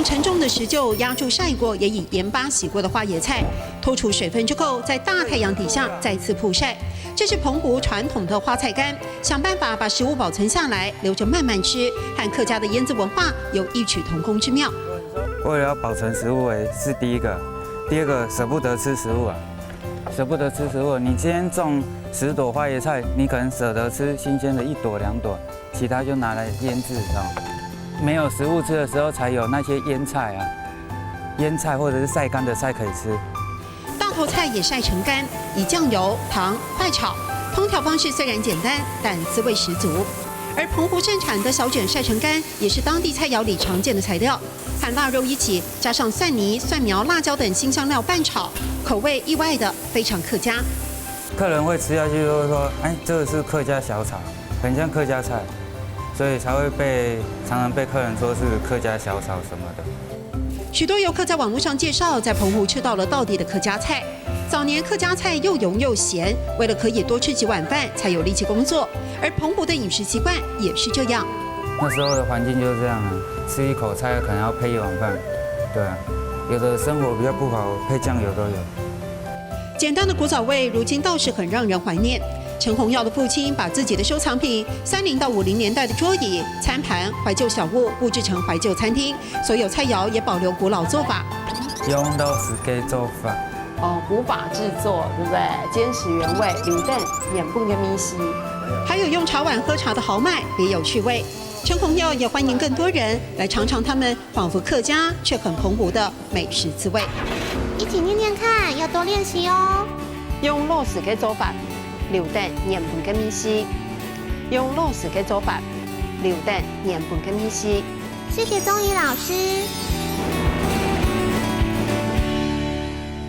沉重的石臼压住晒过也以盐巴洗过的花椰菜，脱除水分之后，在大太阳底下再次曝晒。这是澎湖传统的花菜干，想办法把食物保存下来，留着慢慢吃，和客家的腌制文化有异曲同工之妙。为了要保存食物是第一个，第二个舍不得吃食物啊，舍不得吃食物。你今天种10朵花椰菜，你可能舍得吃新鲜的1朵2朵，其他就拿来腌制，知道吗？没有食物吃的时候，才有那些腌菜啊，腌菜或者是晒干的菜可以吃。大头菜也晒成干，以酱油、糖快炒，烹调方式虽然简单，但滋味十足。而澎湖盛产的小卷晒成干，也是当地菜肴里常见的材料，和腊肉一起，加上蒜泥、蒜苗、辣椒等辛香料拌炒，口味意外的非常客家。客人会吃下去都会说，哎，这个是客家小炒，很像客家菜，所以才会常常被客人说是客家小炒什么的。许多游客在网络上介绍，在澎湖吃到了道地的客家菜。早年客家菜又油又咸，为了可以多吃几碗饭，才有力气工作。而澎湖的饮食习惯也是这样。那时候的环境就是这样啊，吃一口菜可能要配1碗饭，对啊，有的生活比较不好，配酱油都有。简单的古早味，如今倒是很让人怀念。陈宏耀的父亲把自己的收藏品30到50年代的桌椅、餐盘、怀旧小物布置成怀旧餐厅，所有菜肴也保留古老做法。用到时给做法。古法制作，对不对？坚持原味，柳蛋、眼蹦跟米稀，还有用茶碗喝茶的豪迈，别有趣味。陈宏耀也欢迎更多人来尝尝他们仿佛客家却很澎湖的美食滋味。一起念念看，要多练习哦。用肉丝嘅做法，柳蛋、眼蹦跟米稀。用肉丝嘅做法，柳蛋、眼蹦跟米稀。谢谢宗仪老师。